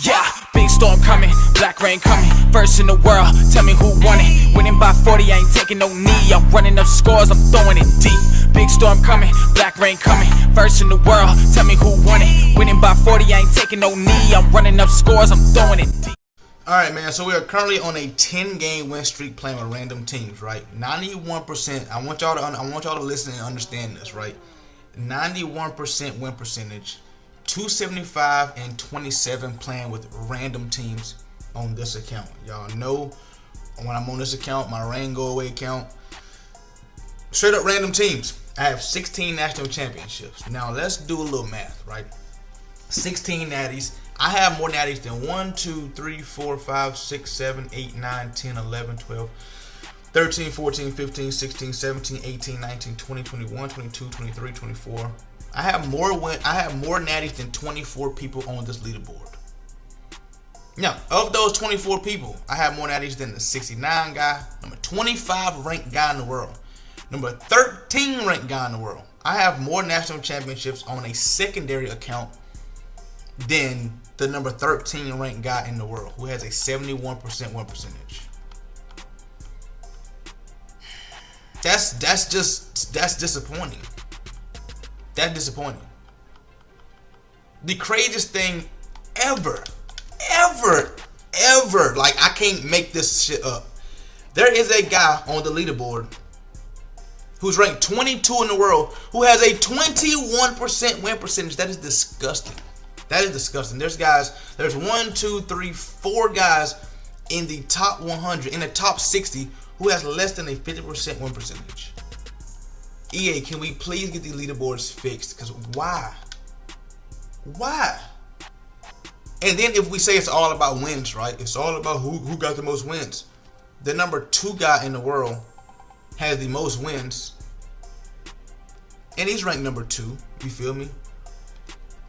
Yeah, big storm coming, Blackreign coming, first in the world, tell me who won it. Winning by 40, I ain't taking no knee, I'm running up scores, I'm throwing it deep. Big storm coming, Blackreign coming, first in the world, tell me who won it. Winning by 40, I ain't taking no knee, I'm running up scores, I'm throwing it deep. Alright, man, so we are currently on a 10-game win streak playing with random teams, right? 91%, I want y'all to listen and understand this, right? 91% win percentage, 275 and 27 playing with random teams on this account. Y'all know when I'm on this account, my rain go away account, straight up random teams. I have 16 national championships. Now let's do a little math, right? 16 natties. I have more natties than 1, 2, 3, 4, 5, 6, 7, 8, 9, 10, 11, 12, 13, 14, 15, 16, 17, 18, 19, 20, 21, 22, 23, 24. I have more natties than 24 people on this leaderboard. Now, of those 24 people, I have more natties than the 69 guy, number 25 ranked guy in the world, number 13 ranked guy in the world. I have more national championships on a secondary account than the number 13 ranked guy in the world, who has a 71% win percentage. That's disappointing. That's disappointing. The craziest thing ever, like I can't make this shit up. There is a guy on the leaderboard who's ranked 22 in the world who has a 21% win percentage. That is disgusting. That is disgusting. There's 1, 2, 3, 4 guys in the top 100, in the top 60, who has less than a 50% win percentage. EA, can we please get these leaderboards fixed? Because why? Why? And then if we say it's all about wins, right? It's all about who got the most wins. The number 2 guy in the world has the most wins, and he's ranked number 2. You feel me?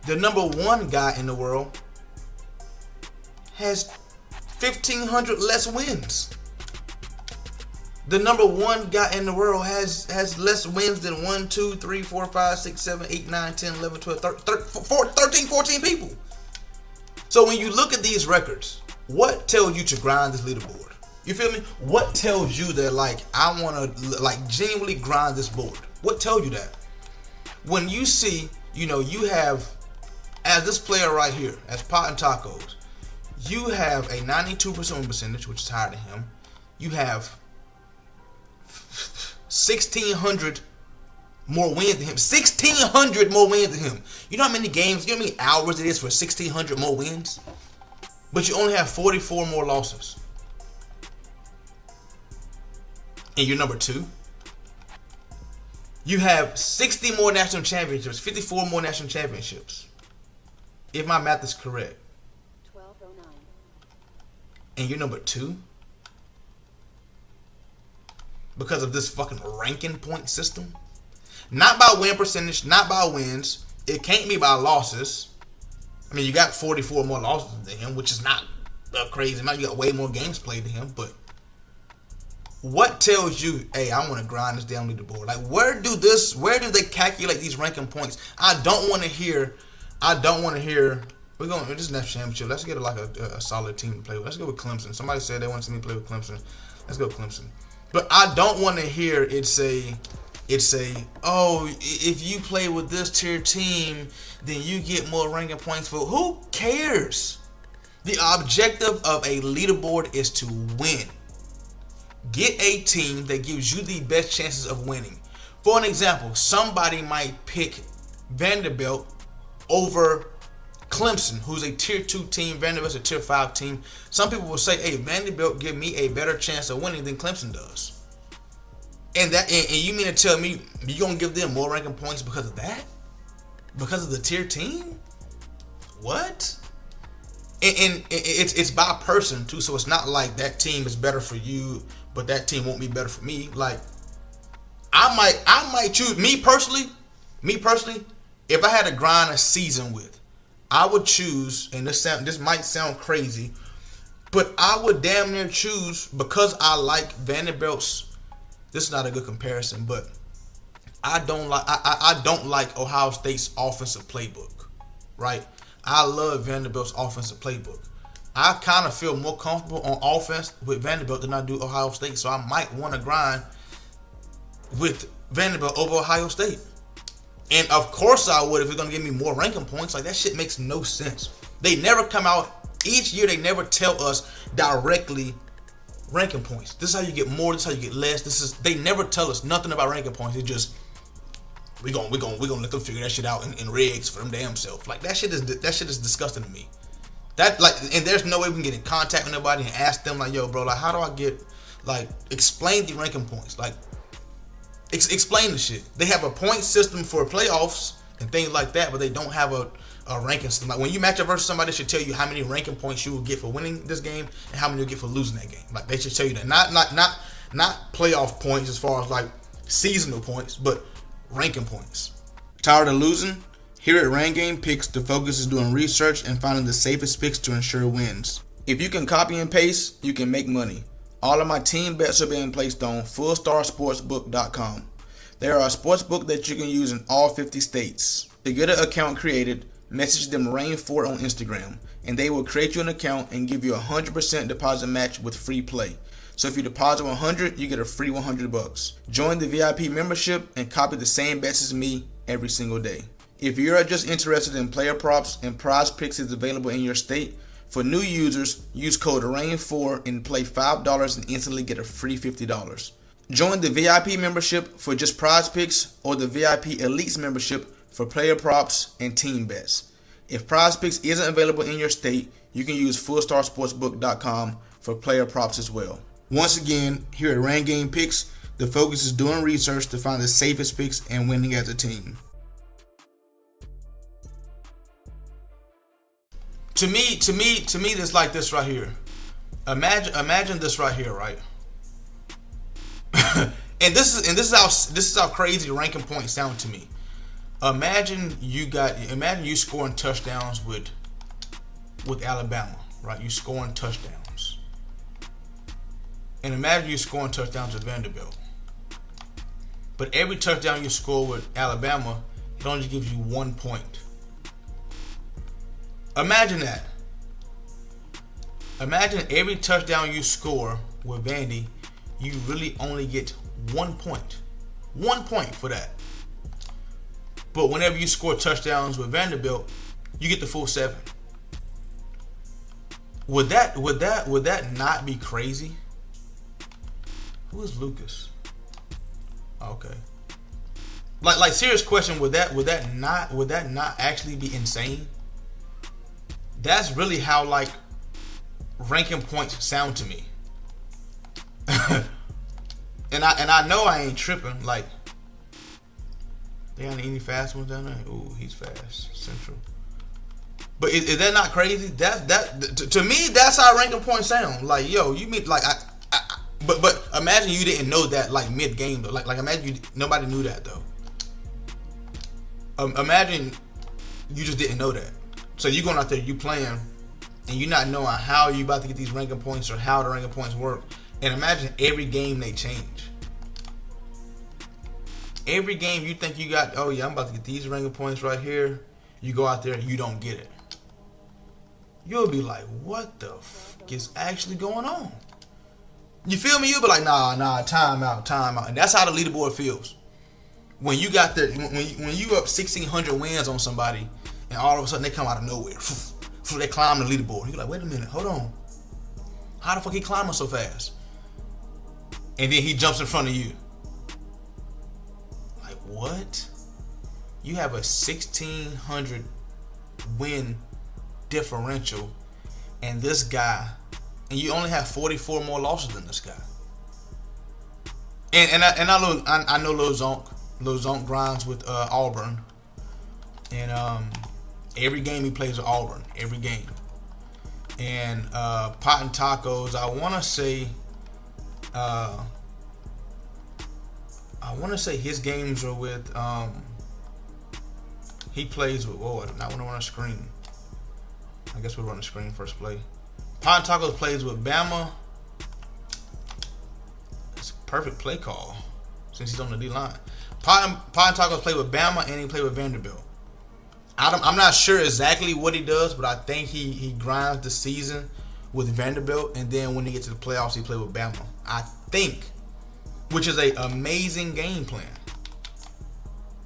The number 1 guy in the world has 1,500 less wins. The number 1 guy in the world has less wins than 1, 2, 3, 4, 5, 6, 7, 8, 9, 10, 11, 12, 13, 14 people. So when you look at these records, what tells you to grind this leaderboard? You feel me? What tells you that, like, I want to, like, genuinely grind this board? What tells you that? When you see, you know, you have, as this player right here, as Pot and Tacos, you have a 92% win percentage, which is higher than him. You have 1,600 more wins than him. 1,600 more wins than him. You know how many games, you know how many hours it is for 1,600 more wins? But you only have 44 more losses. And you're number 2. You have 60 more national championships, 54 more national championships. If my math is correct. 1209. And you're number 2? Because of this fucking ranking point system? Not by win percentage, not by wins. It can't be by losses. I mean, you got 44 more losses than him, which is not a crazy amount. You got way more games played than him, but what tells you, hey, I want to grind this down leaderboard? Like, where do they calculate these ranking points? I don't want to hear, we're going to this national championship. Let's get a solid team to play with. Let's go with Clemson. Somebody said they want to see me play with Clemson. Let's go with Clemson. But I don't want to hear it say, oh, if you play with this tier team, then you get more ranking points for. Who cares? The objective of a leaderboard is to win. Get a team that gives you the best chances of winning. For an example, somebody might pick Vanderbilt over Clemson, who's a tier 2 team. Vanderbilt's a tier 5 team. Some people will say, hey, Vanderbilt give me a better chance of winning than Clemson does. And you mean to tell me you're going to give them more ranking points because of that? Because of the tier team? What? And it's by person too, so it's not like that team is better for you, but that team won't be better for me. Like, I might choose, me personally, if I had to grind a season with, I would choose, and this might sound crazy, but I would damn near choose, because I like Vanderbilt's. This is not a good comparison, but I don't like Ohio State's offensive playbook, right? I love Vanderbilt's offensive playbook. I kind of feel more comfortable on offense with Vanderbilt than I do Ohio State, so I might want to grind with Vanderbilt over Ohio State. And of course I would if it's going to give me more ranking points. Like, that shit makes no sense. They never come out, each year they never tell us directly ranking points. This is how you get more, this is how you get less. They never tell us nothing about ranking points. It just, we gonna let them figure that shit out in regs for them damn self. Like, that shit is disgusting to me. That, like, and there's no way we can get in contact with nobody and ask them, like, yo, bro, like, how do I get, like, explain the ranking points. Like, explain the shit. They have a point system for playoffs and things like that, but they don't have a ranking system. Like, when you match up versus somebody, they should tell you how many ranking points you will get for winning this game and how many you'll get for losing that game. Like, they should tell you that. Not playoff points as far as, like, seasonal points, but ranking points. Tired of losing? Here at Rain Game Picks, the focus is doing research and finding the safest picks to ensure wins. If you can copy and paste, you can make money. All of my team bets are being placed on fullstarsportsbook.com. They are a sportsbook that you can use in all 50 states. To get an account created, message them Rain4 on Instagram, and they will create you an account and give you a 100% deposit match with free play. So if you deposit $100, you get a free $100. Join the VIP membership and copy the same bets as me every single day. If you're just interested in player props and prize picks is available in your state, for new users, use code RAIN4 and play $5 and instantly get a free $50. Join the VIP membership for just prize picks or the VIP Elites membership for player props and team bets. If prize picks isn't available in your state, you can use fullstarsportsbook.com for player props as well. Once again, here at Rain Game Picks, the focus is doing research to find the safest picks and winning as a team. To me, it's like this right here. Imagine this right here, right? and this is how crazy ranking points sound to me. Imagine you scoring touchdowns with Alabama, right? You scoring touchdowns. And imagine you scoring touchdowns with Vanderbilt. But every touchdown you score with Alabama, it only gives you 1 point. Imagine that. Imagine every touchdown you score with Vandy, you really only get 1 point. 1 point for that. But whenever you score touchdowns with Vanderbilt, you get the full 7. Would that not be crazy? Who is Lucas? Okay. Like serious question, would that not actually be insane? That's really how, like, ranking points sound to me. and I know I ain't tripping. Like, they got any fast ones down there? Ooh, he's fast. Central. But is that not crazy? That to me, that's how ranking points sound. Like, yo, you mean like but imagine you didn't know that, like, mid game though. Like imagine nobody knew that though. Imagine you just didn't know that. So you going out there, you playing, and you not knowing how you about to get these ranking points or how the ranking points work. And imagine every game they change. Every game you think you got, oh yeah, I'm about to get these ranking points right here. You go out there, you don't get it. You'll be like, what the fuck is actually going on? You feel me? You'll be like, nah, time out. And that's how the leaderboard feels. When you got there, when you up 1,600 wins on somebody, and all of a sudden they come out of nowhere. They climb the leaderboard. You're like, wait a minute, hold on. How the fuck he climbing so fast? And then he jumps in front of you. Like, what? You have a 1,600 win differential, and this guy, and you only have 44 more losses than this guy. And I know Lil Zonk grinds with Auburn, and every game he plays with Auburn, every game. And Pot and Tacos, I want to say his games are with he plays with, I do not want to run a screen. I guess we'll run a screen first play. Pot and Tacos plays with Bama. It's a perfect play call since he's on the D line. Pot and Tacos play with Bama and he play with Vanderbilt. I'm not sure exactly what he does, but I think he grinds the season with Vanderbilt, and then when he gets to the playoffs, he play with Bama. I think, which is a amazing game plan.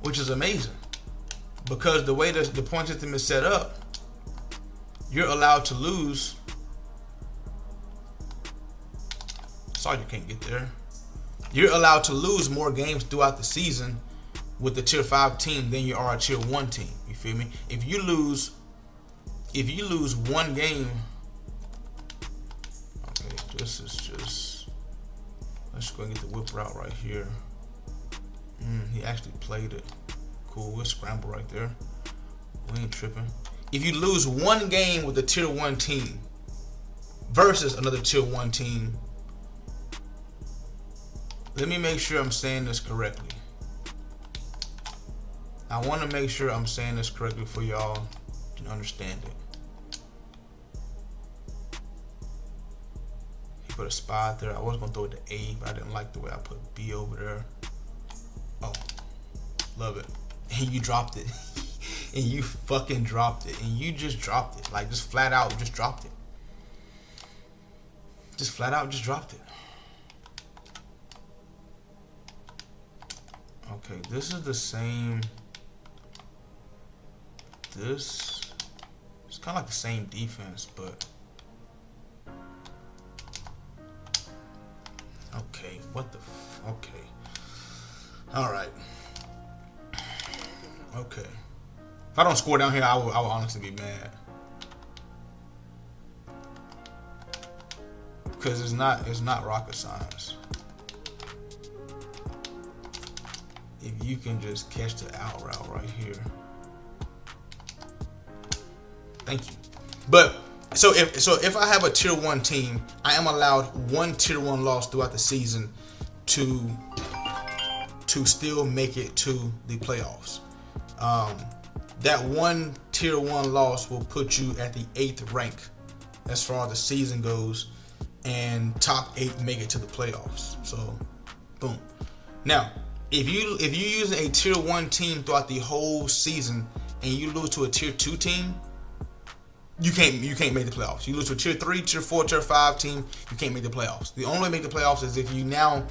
Which is amazing, because the way the point system is set up, you're allowed to lose. Sorry, you can't get there. You're allowed to lose more games throughout the season with the tier 5 team than you are a tier 1 team. You feel me? If you lose one game, okay, this is just, let's go and get the whip route right here. He actually played it. Cool, we'll scramble right there. We ain't tripping. If you lose one game with a tier 1 team versus another tier 1 team, let me make sure I'm saying this correctly. I want to make sure I'm saying this correctly for y'all to understand it. He put a spot there. I was going to throw it to A, but I didn't like the way I put B over there. Oh, love it. And you dropped it. And you fucking dropped it. And you just dropped it. Like, just flat out just dropped it. Just flat out just dropped it. Okay, this is the same. It's kind of like the same defense, but okay, what the okay. All right. Okay. If I don't score down here, I will honestly be mad. Because it's not rocket science. If you can just catch the out route right here. Thank you. But so if I have a tier 1 team, I am allowed one tier 1 loss throughout the season to still make it to the playoffs. That one tier 1 loss will put you at the 8th rank as far as the season goes, and top 8 make it to the playoffs. So, boom. Now, if you're using a tier 1 team throughout the whole season and you lose to a tier 2 team, you can't make the playoffs. You lose to a tier 3, tier 4, tier 5 team, you can't make the playoffs. The only way to make the playoffs is if you now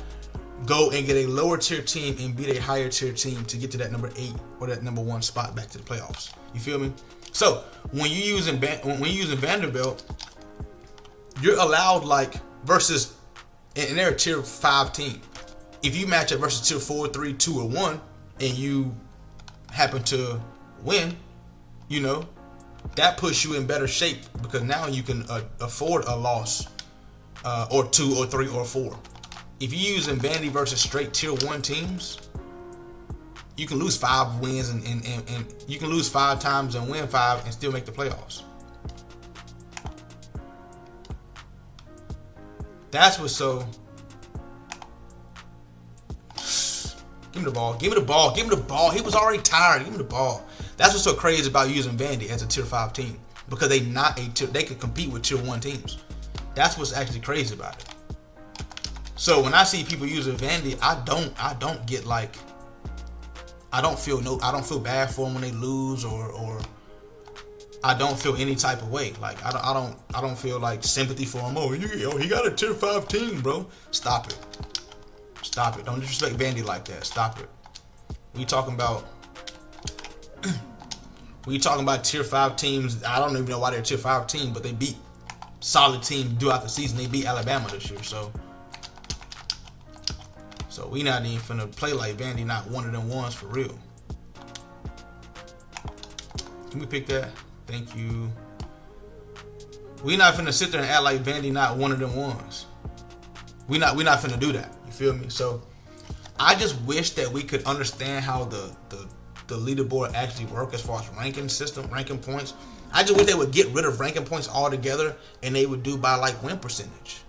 go and get a lower tier team and beat a higher tier team to get to that number 8 or that number 1 spot back to the playoffs. You feel me? So when you're using Vanderbilt, you're allowed, like, versus, and they're a tier 5 team. If you match up versus tier 4, 3, 2, or 1, and you happen to win, you know, that puts you in better shape, because now you can afford a loss or 2 or 3 or 4. If you're using Vandy versus straight tier 1 teams, you can lose 5 wins and you can lose 5 times and win 5 and still make the playoffs. That's what's so. Give me the ball. Give me the ball. Give me the ball. He was already tired. Give me the ball. That's what's so crazy about using Vandy as a tier 5 team, because they not a tier. They could compete with tier 1 teams. That's what's actually crazy about it. So when I see people using Vandy, I don't get like. I don't feel bad for them when they lose, or I don't feel any type of way. Like I don't feel like sympathy for him. Oh, he got a tier 5 team, bro. Stop it. Stop it. Don't disrespect Vandy like that. Stop it. We talking about tier 5 teams. I don't even know why they're a tier 5 team, but they beat solid teams throughout the season. They beat Alabama this year, so we not even finna play like Vandy not one of them ones for real. Can we pick that? Thank you. We not finna sit there and act like Vandy not one of them ones. We not finna do that. You feel me? So I just wish that we could understand how the leaderboard actually work as far as ranking system, ranking points. I just wish they would get rid of ranking points altogether and they would do by like win percentage.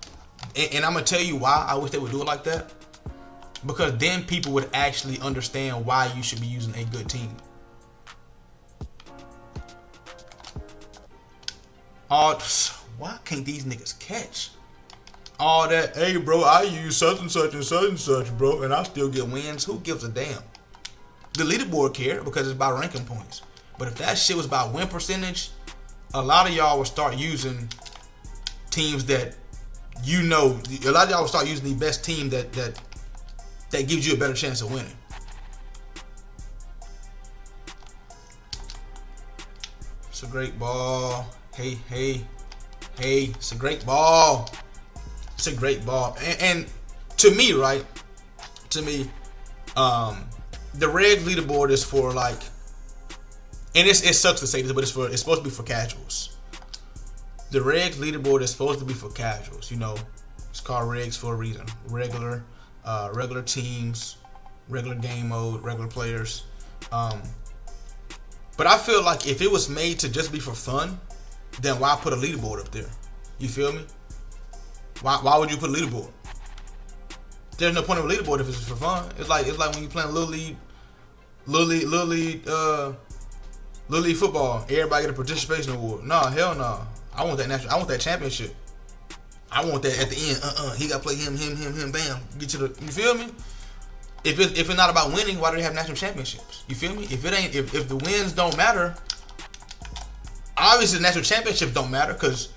And I'm gonna tell you why I wish they would do it like that. Because then people would actually understand why you should be using a good team. Why can't these niggas catch? All that, hey bro, I use such and such and such and such, bro, and I still get wins. Who gives a damn? The leaderboard care because it's by ranking points. But if that shit was about win percentage, a lot of y'all would start using teams that a lot of y'all would start using the best team that gives you a better chance of winning. It's a great ball. Hey, it's a great ball. It's a great ball. And to me, right? To me, the reg leaderboard is for like, and it sucks to say this, but it's supposed to be for casuals. The reg leaderboard is supposed to be for casuals. You know, it's called regs for a reason. Regular teams, regular game mode, regular players. But I feel like if it was made to just be for fun, then why put a leaderboard up there? You feel me? Why would you put a leaderboard? There's no point of a leaderboard if it's for fun. It's like when you playing little league football. Everybody get a participation award. No, hell no. I want that championship. I want that at the end. He got to play him. Bam. Get you the. You feel me? If it's not about winning, why do they have national championships? You feel me? If the wins don't matter, obviously the national championships don't matter because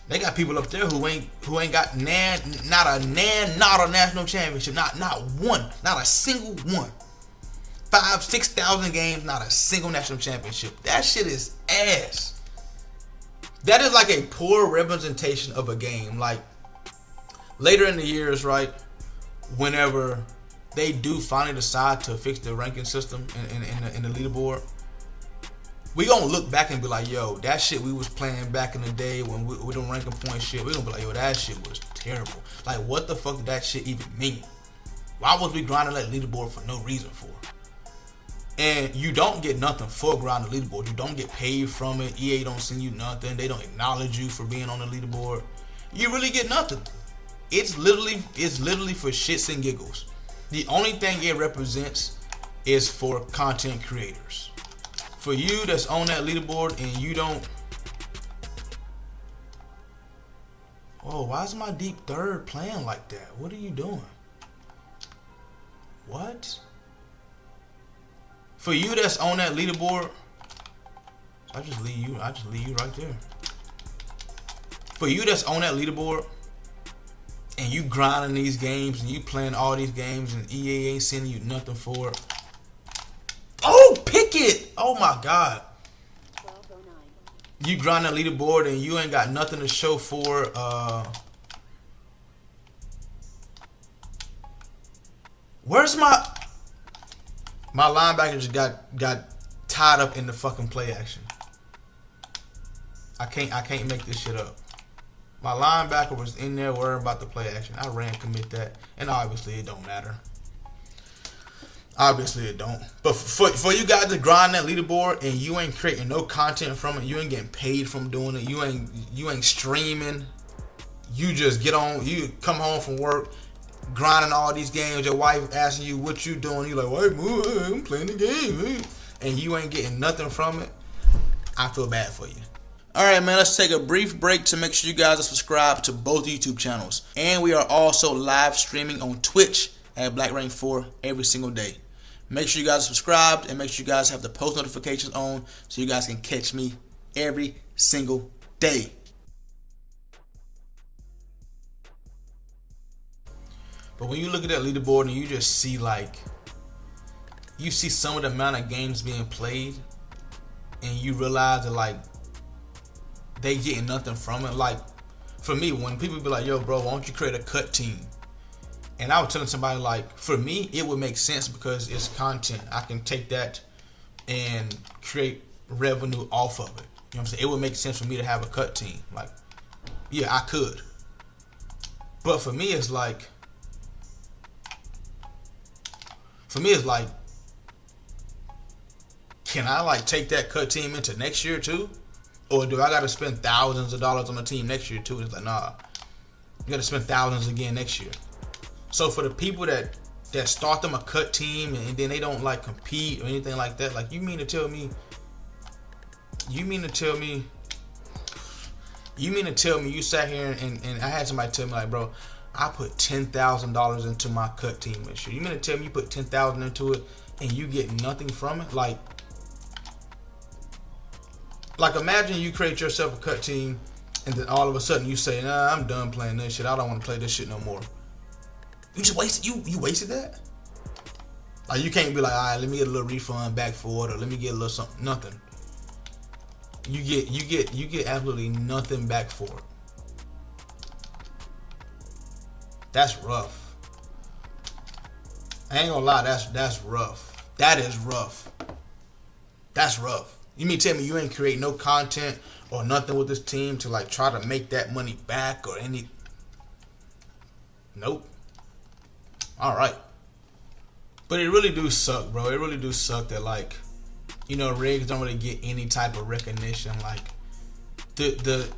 they got people up there who ain't got not a national championship, not one, not a single one. 5,000-6,000 games, not a single national championship. That shit is ass. That is like a poor representation of a game. Like later in the years, right? Whenever they do finally decide to fix the ranking system in the leaderboard, we gonna look back and be like, yo, that shit we was playing back in the day when we don't ranking point shit. We gonna be like, yo, that shit was terrible. Like, what the fuck did that shit even mean? Why was we grinding that leaderboard for no reason for? And you don't get nothing for grinding the leaderboard. You don't get paid from it. EA don't send you nothing. They don't acknowledge you for being on the leaderboard. You really get nothing. It's literally for shits and giggles. The only thing it represents is for content creators. For you that's on that leaderboard and you don't. Oh, why is my deep third playing like that? What are you doing? What? For you that's on that leaderboard, I just leave you right there. For you that's on that leaderboard and you grinding these games and you playing all these games and EA ain't sending you nothing for it. Oh, pick it! Oh my God. You grind that leaderboard and you ain't got nothing to show for where's my linebacker just got tied up in the fucking play action. I can't make this shit up. My linebacker was in there worrying about the play action. I ran commit that, and obviously it don't matter. Obviously it don't. But for you guys to grind that leaderboard and you ain't creating no content from it, you ain't getting paid from doing it, you ain't streaming, you just get on, you come home from work, grinding all these games, your wife asking you what you doing, you like, wait, I'm playing the game, and you ain't getting nothing from it, I feel bad for you. Alright, man, let's take a brief break to make sure you guys are subscribed to both YouTube channels. And we are also live streaming on Twitch at Blackreign 4 every single day. Make sure you guys are subscribed and make sure you guys have the post notifications on so you guys can catch me every single day. But when you look at that leaderboard and you just see you see some of the amount of games being played and you realize that they getting nothing from it. Like for me, when people be like, yo bro, why don't you create a cut team? And I was telling somebody for me, it would make sense because it's content. I can take that and create revenue off of it. You know what I'm saying? It would make sense for me to have a cut team. Yeah, I could. But for me, it's can I take that cut team into next year too? Or do I got to spend thousands of dollars on a team next year too? It's nah. You got to spend thousands again next year. So for the people that start them a cut team and then they don't compete or anything like that, you mean to tell me you sat here and I had somebody tell me bro, I put $10,000 into my cut team this year. You mean to tell me you put $10,000 into it and you get nothing from it? Like, imagine you create yourself a cut team, and then all of a sudden you say, "Nah, I'm done playing this shit. I don't want to play this shit no more." You just wasted. You wasted that. Like, you can't be like, "All right, let me get a little refund back for it, or let me get a little something." Nothing. You get absolutely nothing back for it. That's rough. I ain't gonna lie, that's rough. That is rough. That's rough. You mean tell me you ain't create no content or nothing with this team to like try to make that money back or any? Nope. All right. But it really do suck, bro. It really do suck that, like, you know, rigs don't really get any type of recognition. Like the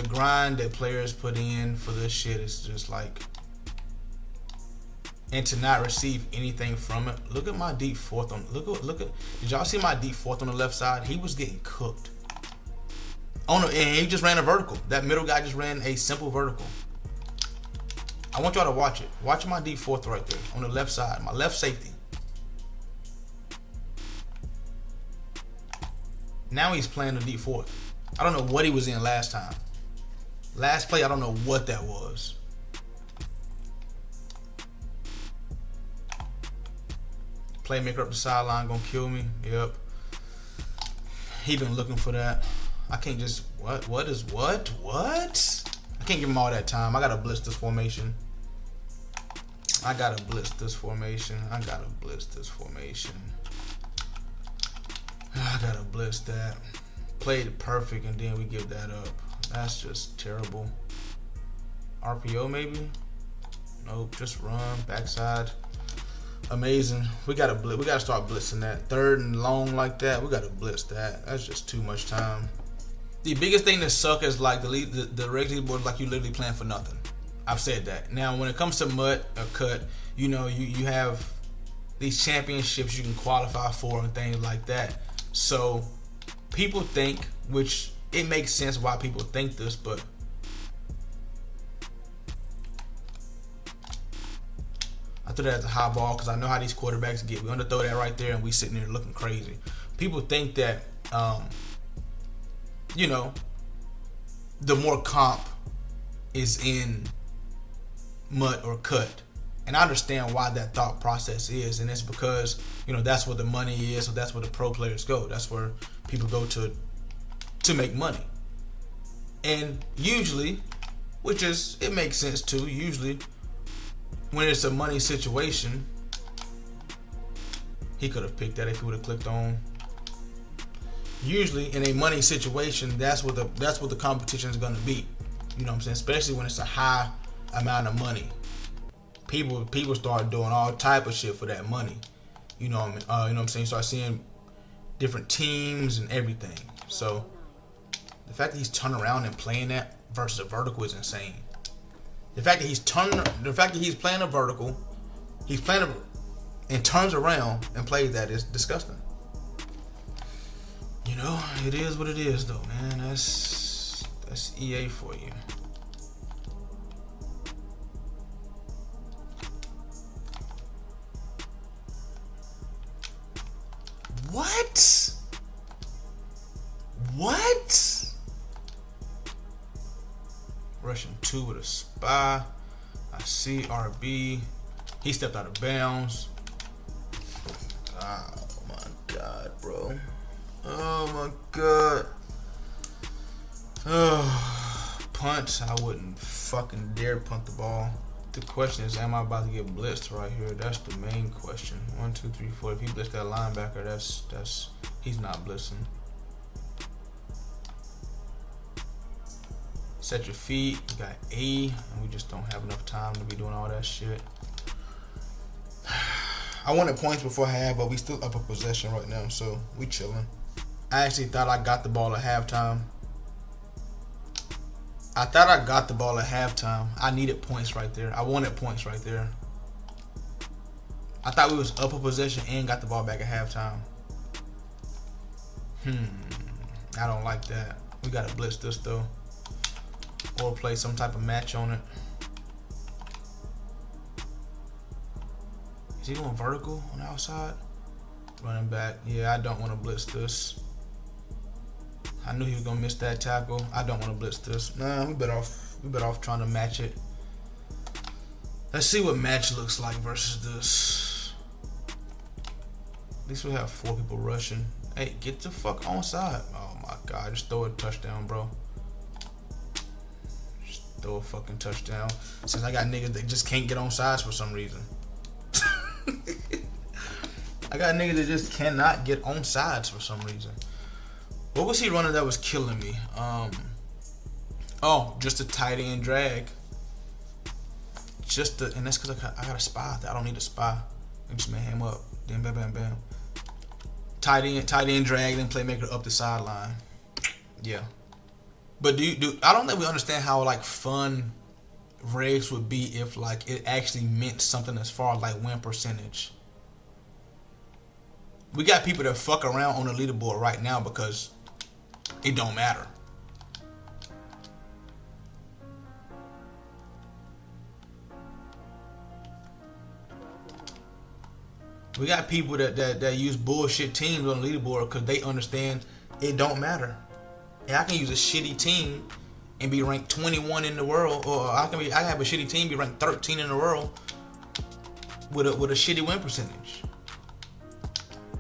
grind that players put in for this shit is just like, and to not receive anything from it. Look at my deep fourth on. Look at. Did y'all see my deep fourth on the left side? He was getting cooked. And he just ran a vertical. That middle guy just ran a simple vertical. I want y'all to watch it. Watch my deep fourth right there on the left side, my left safety. Now he's playing the deep fourth. I don't know what he was in last time. Last play, I don't know what that was. Playmaker up the sideline gonna kill me. Yep. He been looking for that. I can't just what? I can't give him all that time. I gotta blitz this formation. I gotta blitz this formation. I gotta blitz that. Played it perfect and then we give that up. That's just terrible. RPO maybe? Nope, just run, backside. Amazing. We gotta start blitzing that. Third and long like that, we gotta blitz that. That's just too much time. The biggest thing that suck is like the regular board, like you literally playing for nothing. I've said that. Now when it comes to mud or cut, you know, you have these championships you can qualify for and things like that. So people think, which it makes sense why people think this, but I threw that as a high ball because I know how these quarterbacks get. We underthrow that right there and we sitting there looking crazy. People think that, you know, the more comp is in mud or cut. And I understand why that thought process is. And it's because, you know, that's where the money is. So that's where the pro players go. That's where people go to make money. And usually, which is, it makes sense too, usually when it's a money situation, he could have picked that if he would have clicked on. Usually in a money situation, that's what the competition is going to be. You know what I'm saying? Especially when it's a high amount of money. People start doing all type of shit for that money. You know what I mean? You know what I'm saying? Start seeing different teams and everything. So the fact that he's turning around and playing that versus a vertical is insane. The fact that he's playing a vertical, and turns around and plays that is disgusting. You know, it is what it is, though, man. That's EA for you. What? Rushing 2 with a spy. I see RB. He stepped out of bounds. Oh my God, bro. Oh my God. Oh, punt. I wouldn't fucking dare punt the ball. The question is, am I about to get blitzed right here? That's the main question. 1, 2, 3, 4. If he blitzed that linebacker, that's he's not blitzing. Set your feet. We got A, and we just don't have enough time to be doing all that shit. I wanted points before half, but we still up a possession right now, so we chilling. I actually thought I got the ball at halftime. I needed points right there. I wanted points right there. I thought we was up a possession and got the ball back at halftime. I don't like that. We gotta blitz this though, or play some type of match on it. Is he going vertical on the outside? Running back. Yeah, I don't want to blitz this. I knew he was gonna miss that tackle. I don't want to blitz this. Nah, we better off trying to match it. Let's see what match looks like versus this. At least we have 4 people rushing. Hey, get the fuck on side. Oh my god, just throw a touchdown, bro. Just throw a fucking touchdown. Since I got niggas that just can't get on sides for some reason. I got niggas that just cannot get on sides for some reason. What was he running that was killing me? Oh, just a tight end drag. And that's because I got a spy. I don't need a spy. I just man him up. Then bam, bam, bam. Tight end drag, then playmaker up the sideline. Yeah. But I don't think we understand how like fun regs would be if like it actually meant something as far as like win percentage. We got people that fuck around on the leaderboard right now because it don't matter. We got people that use bullshit teams on the leaderboard because they understand it don't matter. And I can use a shitty team and be ranked 21 in the world, or I can have a shitty team be ranked 13 in the world with a shitty win percentage.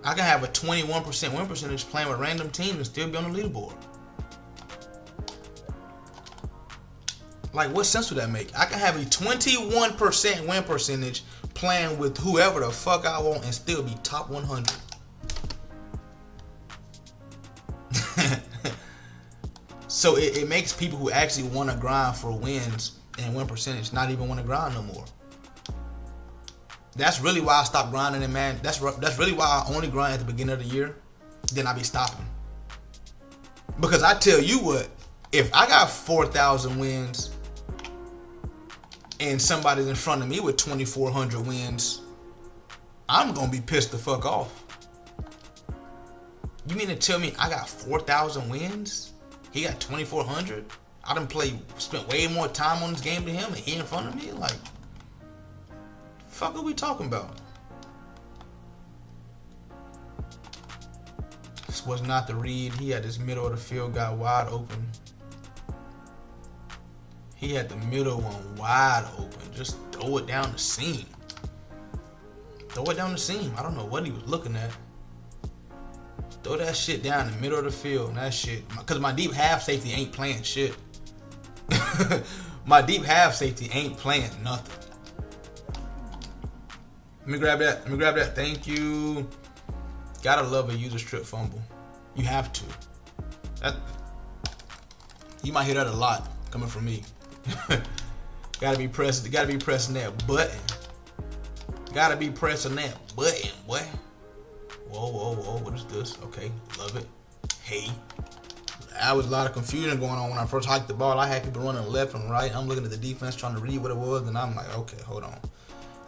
I can have a 21% win percentage playing with random teams and still be on the leaderboard. Like, what sense would that make? I can have a 21% win percentage playing with whoever the fuck I want and still be top 100. So it makes people who actually want to grind for wins and win percentage not even want to grind no more. That's really why I stopped grinding, and man, that's really why I only grind at the beginning of the year. Then I be stopping. Because I tell you what, if I got 4,000 wins and somebody's in front of me with 2,400 wins, I'm gonna be pissed the fuck off. You mean to tell me I got 4,000 wins? He got 2,400? I done spent way more time on this game than him, and he in front of me? Like, fuck are we talking about? This was not the read. He had this middle of the field got wide open. He had the middle one wide open. Just throw it down the seam. Throw it down the seam. I don't know what he was looking at. Throw that shit down in the middle of the field. And that shit, because my deep half safety ain't playing shit. My deep half safety ain't playing nothing. Let me grab that. Thank you. Gotta love a user strip fumble. You have to. You might hear that a lot coming from me. Gotta be pressing that button. Gotta be pressing that button, boy. Whoa, what is this? Okay, love it. Hey. There was a lot of confusion going on when I first hiked the ball. I had people running left and right. I'm looking at the defense trying to read what it was, and I'm like, okay, hold on.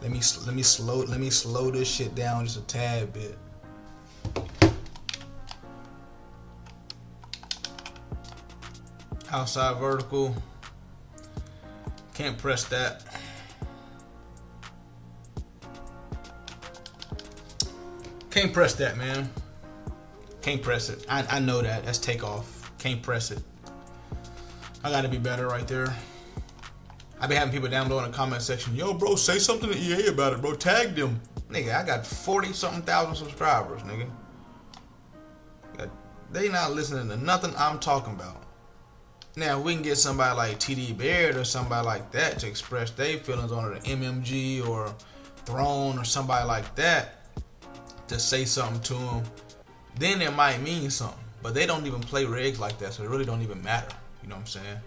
Let me slow this shit down just a tad bit. Outside vertical. Can't press that. Can't press that, man. Can't press it. I know that. That's takeoff. Can't press it. I gotta be better right there. I be having people down below in the comment section. Yo, bro, say something to EA about it, bro. Tag them. Nigga, I got 40-something thousand subscribers, nigga. They not listening to nothing I'm talking about. Now, we can get somebody like TD Baird or somebody like that to express their feelings on it, MMG or Throne or somebody like that to say something to them. Then it might mean something. But they don't even play regs like that, so it really don't even matter. You know what I'm saying?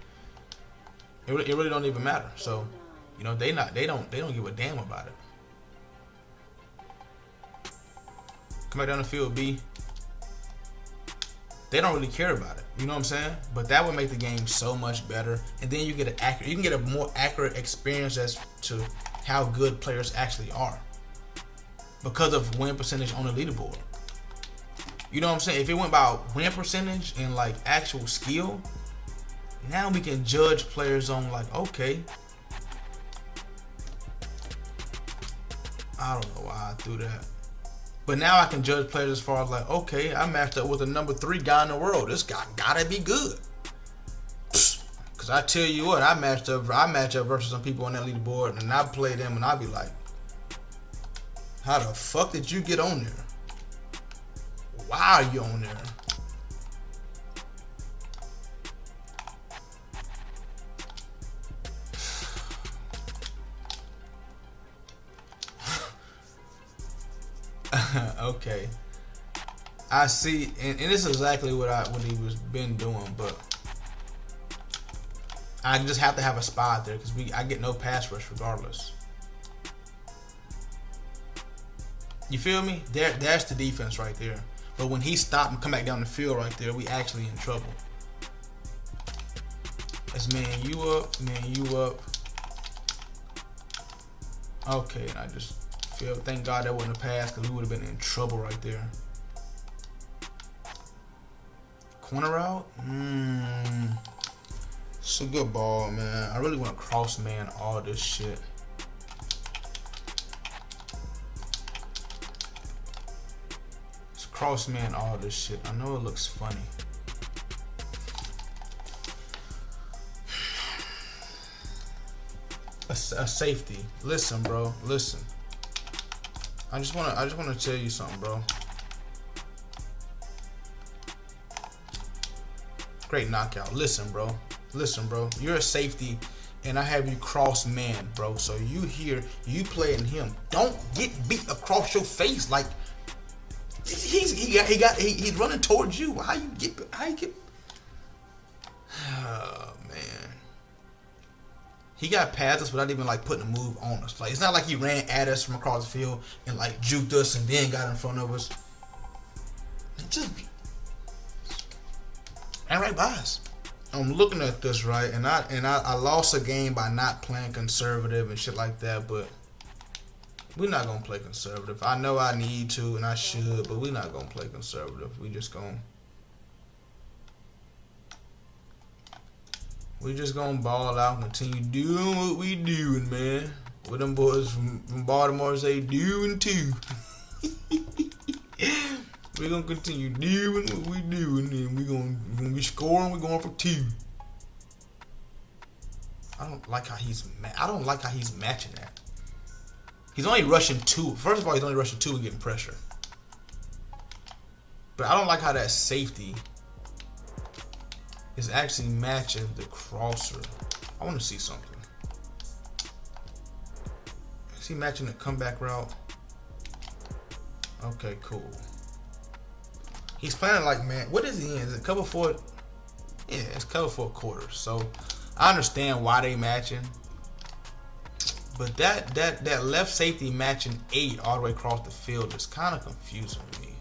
It really don't even matter. So, you know, they don't give a damn about it. Come back down the field, B. They don't really care about it. You know what I'm saying? But that would make the game so much better. And then you get you can get a more accurate experience as to how good players actually are. Because of win percentage on the leaderboard. You know what I'm saying? If it went by win percentage and like actual skill, now we can judge players on like, okay. I don't know why I threw that. But now I can judge players as far as like, okay, I matched up with a number 3 guy in the world. This guy gotta be good. Cause I tell you what, I match up versus some people on that leaderboard, and I play them, and I be like, how the fuck did you get on there? Why are you on there? Okay, I see, and this is exactly what he was been doing, but I just have to have a spot there because I get no pass rush regardless. You feel me? That's the defense right there. But when he stopped and come back down the field right there, we actually in trouble. Let's man you up. Okay, and I just feel, thank God that wasn't a pass because we would have been in trouble right there. Corner route? It's a good ball, man. I really want to cross man all this shit. Let's cross man all this shit. I know it looks funny. A safety. Listen, bro. Listen. I just wanna tell you something, bro. Great knockout. Listen, bro. You're a safety, and I have you cross man, bro. So you here, you playing him. Don't get beat across your face like he's running towards you. How you get? Oh man. He got past us without even like putting a move on us. Like, it's not like he ran at us from across the field and like juked us and then got in front of us. It just ran right by us. I'm looking at this right, and I lost a game by not playing conservative and shit like that. But we're not gonna play conservative. I know I need to and I should, but we're not gonna play conservative. We just gonna ball out and continue doing what we doing, man. What them boys from Baltimore say, doing too. We're gonna continue doing what we doing, and we're gonna be scoring. We're going for 2. I don't like how he's matching that. He's only rushing 2. First of all, he's only rushing 2 and getting pressure. But I don't like how that safety is actually matching the crosser. I want to see something. Is he matching the comeback route? Okay, cool. He's playing like, man, what is he in? Is it cover 4? Yeah, it's cover 4 quarters. So I understand why they matching. But that left safety matching 8 all the way across the field is kind of confusing to me.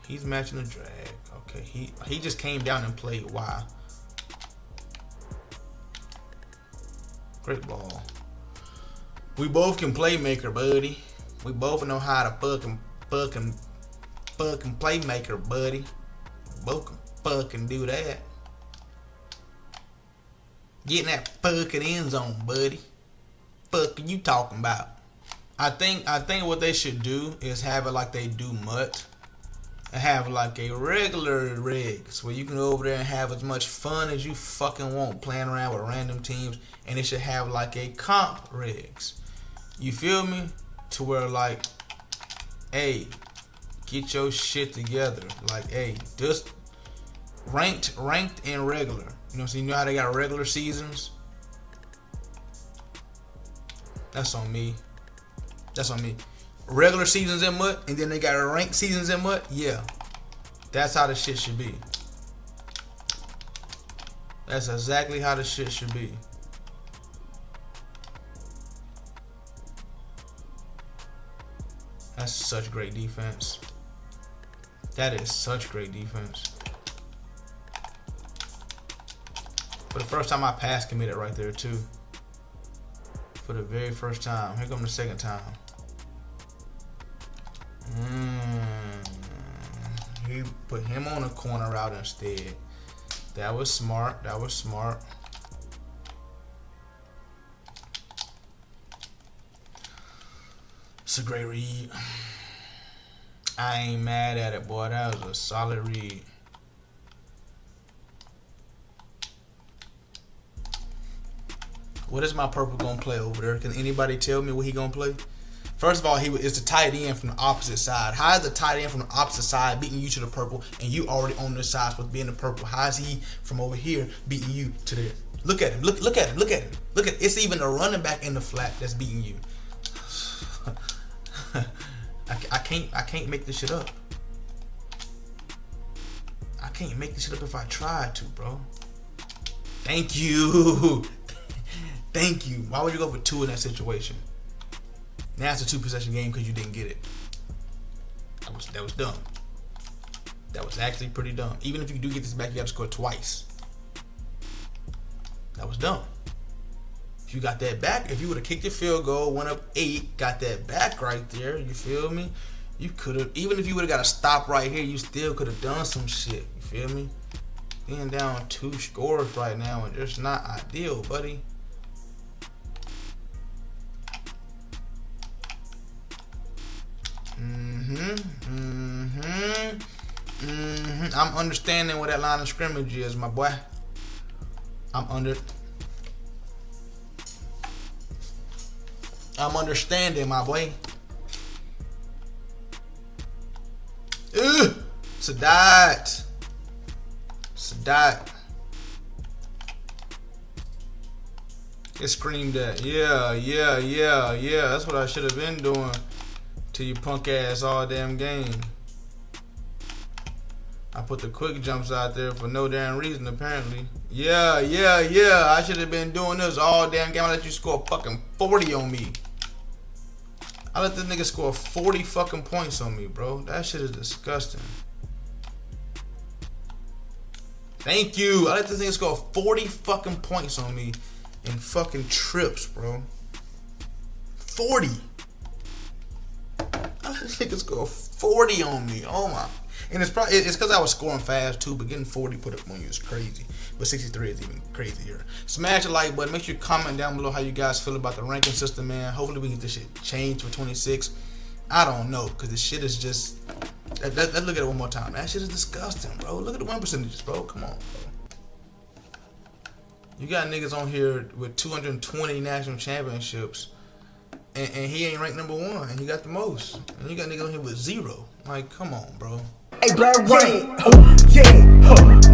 He's matching the drag. Okay, he just came down and played. Why? Great ball. We both can playmaker, buddy. We both know how to fucking playmaker, buddy. Both can fucking do that. Get in that fucking end zone, buddy. Fuck are you talking about? I think what they should do is have it like they do MUT. And have like a regular regs where you can go over there and have as much fun as you fucking want playing around with random teams, and it should have like a comp regs. You feel me? To where like, hey, get your shit together. Like, hey, just ranked and regular. You know, so you know how they got regular seasons? That's on me. Regular seasons in MUT, and then they got ranked seasons in MUT. Yeah, that's how the shit should be. That's exactly how the shit should be. That's such great defense. That is such great defense. For the first time, I pass committed right there too. For the very first time. Here comes the second time. He put him on a corner route instead. That was smart. It's a great read. I ain't mad at it, boy. That was a solid read. What is my purple gonna play over there? Can anybody tell me what he gonna play? First of all, it's the tight end from the opposite side. How is the tight end from the opposite side beating you to the purple and you already on this side supposed to be in the purple? How is he from over here beating you to there? Look at him. Look at him. Look at him. Look at it's even the running back in the flat that's beating you. I can't make this shit up. I can't make this shit up if I tried to, bro. Thank you. Thank you. Why would you go for 2 in that situation? Now it's a 2-possession game because you didn't get it. That was dumb. That was actually pretty dumb. Even if you do get this back, you got to score twice. That was dumb. If you got that back, if you would have kicked your field goal, went up 8, got that back right there, you feel me? You could have, even if you would have got a stop right here, you still could have done some shit. You feel me? Being down 2 scores right now and just not ideal, buddy. I'm understanding what that line of scrimmage is, my boy. I'm understanding, my boy. Sadat. It screamed at. Yeah. That's what I should have been doing to you punk ass all damn game. I put the quick jumps out there for no damn reason, apparently. Yeah. I should have been doing this all damn game. I let you score fucking 40 on me. I let this nigga score 40 fucking points on me, bro. That shit is disgusting. Thank you. I let this nigga score 40 fucking points on me in fucking trips, bro. 40. I let this nigga score 40 on me. Oh my. And it's because I was scoring fast too, but getting 40 put up on you is crazy. But 63 is even crazier. Smash the like button. Make sure you comment down below how you guys feel about the ranking system, man. Hopefully we can get this shit changed for 26. I don't know, because this shit is just... Let's look at it one more time. That shit is disgusting, bro. Look at the win percentages, bro. Come on, bro. You got niggas on here with 220 national championships, and he ain't ranked number 1, and he got the most. And you got niggas on here with 0. Like, come on, bro. Hey, Blackreign, yeah.